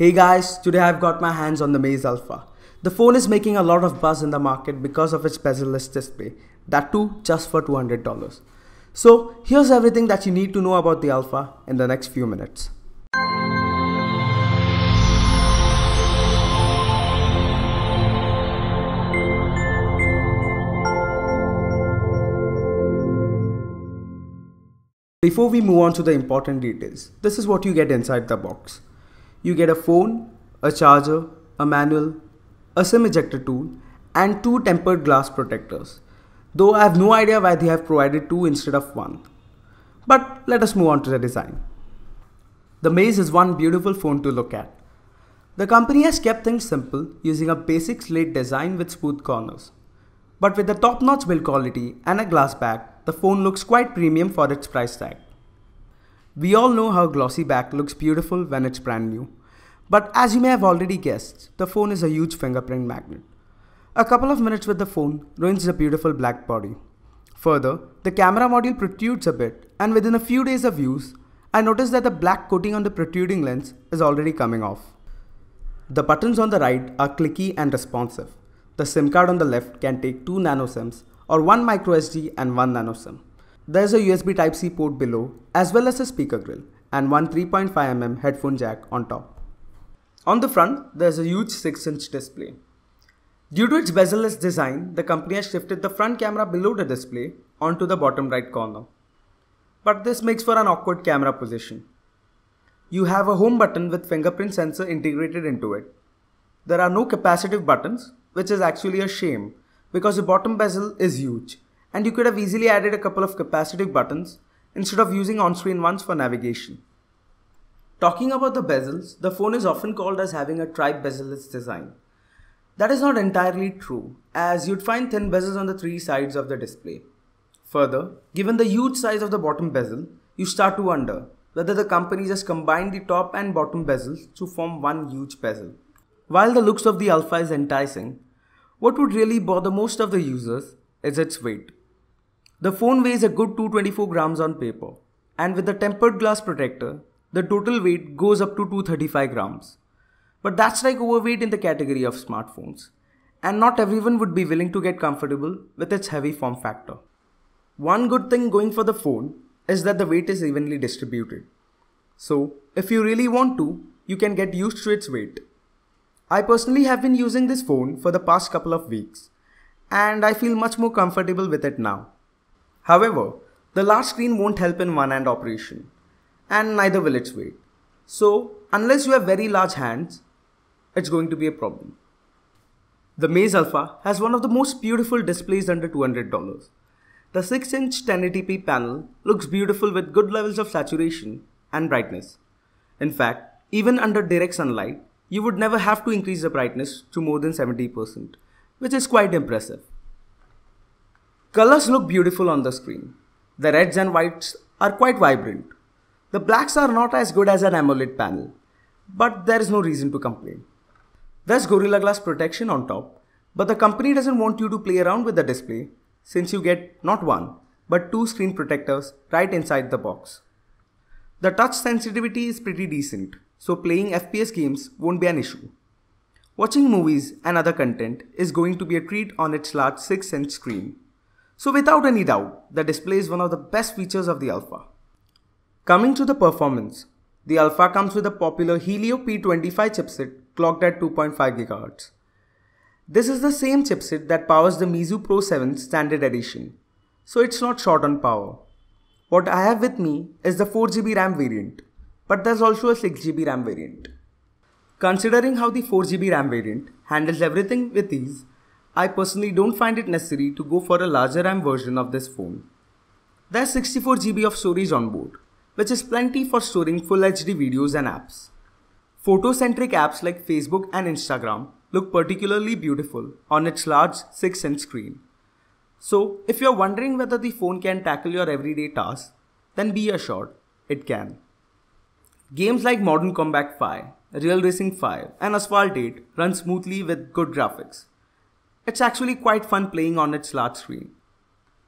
Hey guys, today I've got my hands on the Maze Alpha. The phone is making a lot of buzz in the market because of its bezel-less display, that too just for $200. So here's everything that you need to know about the Alpha in the next few minutes. Before we move on to the important details, this is what you get inside the box. You get a phone, a charger, a manual, a SIM ejector tool, and two tempered glass protectors. Though I have no idea why they have provided two instead of one. But let us move on to the design. The Maze is one beautiful phone to look at. The company has kept things simple using a basic slate design with smooth corners. But with the top-notch build quality and a glass back, the phone looks quite premium for its price tag. We all know how glossy back looks beautiful when it's brand new. But as you may have already guessed, the phone is a huge fingerprint magnet. A couple of minutes with the phone ruins the beautiful black body. Further, the camera module protrudes a bit, and within a few days of use, I noticed that the black coating on the protruding lens is already coming off. The buttons on the right are clicky and responsive. The SIM card on the left can take 2 nano SIMs or 1 micro SD and 1 nano SIM. There is a USB Type-C port below as well as a speaker grill and one 3.5mm headphone jack on top. On the front, there is a huge 6-inch display. Due to its bezel-less design, the company has shifted the front camera below the display onto the bottom right corner. But this makes for an awkward camera position. You have a home button with fingerprint sensor integrated into it. There are no capacitive buttons, which is actually a shame because the bottom bezel is huge and you could have easily added a couple of capacitive buttons instead of using on-screen ones for navigation. Talking about the bezels, the phone is often called as having a tri-bezelless design. That is not entirely true, as you'd find thin bezels on the three sides of the display. Further, given the huge size of the bottom bezel, you start to wonder whether the company just combined the top and bottom bezels to form one huge bezel. While the looks of the Alpha is enticing, what would really bother most of the users is its weight. The phone weighs a good 224 grams on paper, and with the tempered glass protector, the total weight goes up to 235 grams. But that's like overweight in the category of smartphones, and not everyone would be willing to get comfortable with its heavy form factor. One good thing going for the phone is that the weight is evenly distributed. So, if you really want to, you can get used to its weight. I personally have been using this phone for the past couple of weeks, and I feel much more comfortable with it now. However, the large screen won't help in one-hand operation, and neither will its weight. So, unless you have very large hands, it's going to be a problem. The Maze Alpha has one of the most beautiful displays under $200. The 6-inch 1080p panel looks beautiful with good levels of saturation and brightness. In fact, even under direct sunlight, you would never have to increase the brightness to more than 70%, which is quite impressive. Colors look beautiful on the screen. The reds and whites are quite vibrant. The blacks are not as good as an AMOLED panel, but there is no reason to complain. There's Gorilla Glass protection on top, but the company doesn't want you to play around with the display since you get not one, but two screen protectors right inside the box. The touch sensitivity is pretty decent, so playing FPS games won't be an issue. Watching movies and other content is going to be a treat on its large 6-inch screen. So without any doubt, the display is one of the best features of the Alpha. Coming to the performance, the Alpha comes with a popular Helio P25 chipset clocked at 2.5 GHz. This is the same chipset that powers the Meizu Pro 7 Standard Edition, so it's not short on power. What I have with me is the 4GB RAM variant, but there's also a 6GB RAM variant. Considering how the 4GB RAM variant handles everything with ease, I personally don't find it necessary to go for a larger RAM version of this phone. There's 64GB of storage on board, which is plenty for storing full HD videos and apps. Photo-centric apps like Facebook and Instagram look particularly beautiful on its large 6-inch screen. So, if you're wondering whether the phone can tackle your everyday tasks, then be assured, it can. Games like Modern Combat 5, Real Racing 5 and Asphalt 8 run smoothly with good graphics. It's actually quite fun playing on its large screen.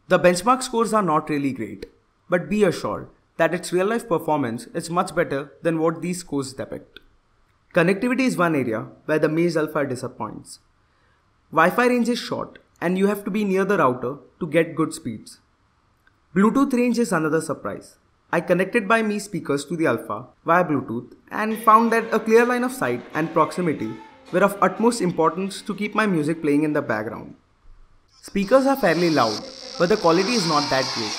The benchmark scores are not really great, but be assured that its real-life performance is much better than what these scores depict. Connectivity is one area where the Maze Alpha disappoints. Wi-Fi range is short and you have to be near the router to get good speeds. Bluetooth range is another surprise. I connected my Mi speakers to the Alpha via Bluetooth and found that a clear line of sight and proximity were of utmost importance to keep my music playing in the background. Speakers are fairly loud, but the quality is not that great.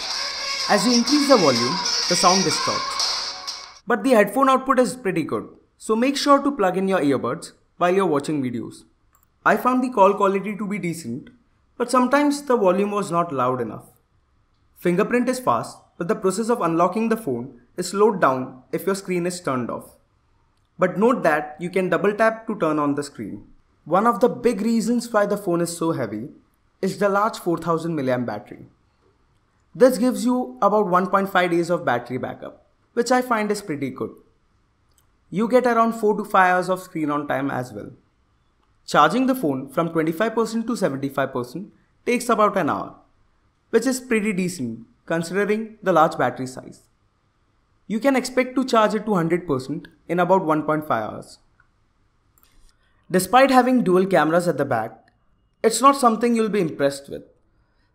As you increase the volume, the sound distorts. But the headphone output is pretty good, so make sure to plug in your earbuds while you're watching videos. I found the call quality to be decent, but sometimes the volume was not loud enough. Fingerprint is fast, but the process of unlocking the phone is slowed down if your screen is turned off. But note that you can double tap to turn on the screen. One of the big reasons why the phone is so heavy is the large 4000 mAh battery. This gives you about 1.5 days of battery backup, which I find is pretty good. You get around 4 to 5 hours of screen on time as well. Charging the phone from 25% to 75% takes about an hour, which is pretty decent considering the large battery size. You can expect to charge it to 100% in about 1.5 hours. Despite having dual cameras at the back, it's not something you'll be impressed with.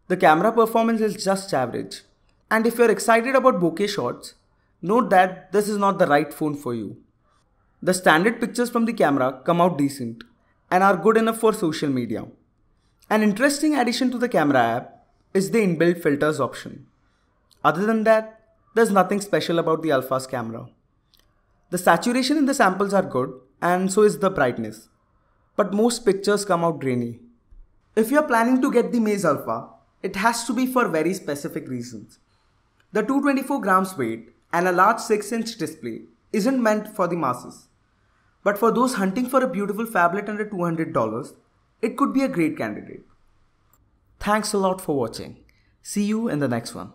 The camera performance is just average, and if you're excited about bokeh shots, note that this is not the right phone for you. The standard pictures from the camera come out decent and are good enough for social media. An interesting addition to the camera app is the inbuilt filters option. Other than that, there's nothing special about the Alpha's camera. The saturation in the samples are good and so is the brightness, but most pictures come out grainy. If you're planning to get the Maze Alpha, it has to be for very specific reasons. The 224 grams weight and a large 6-inch display isn't meant for the masses. But for those hunting for a beautiful phablet under $200, it could be a great candidate. Thanks a lot for watching. See you in the next one.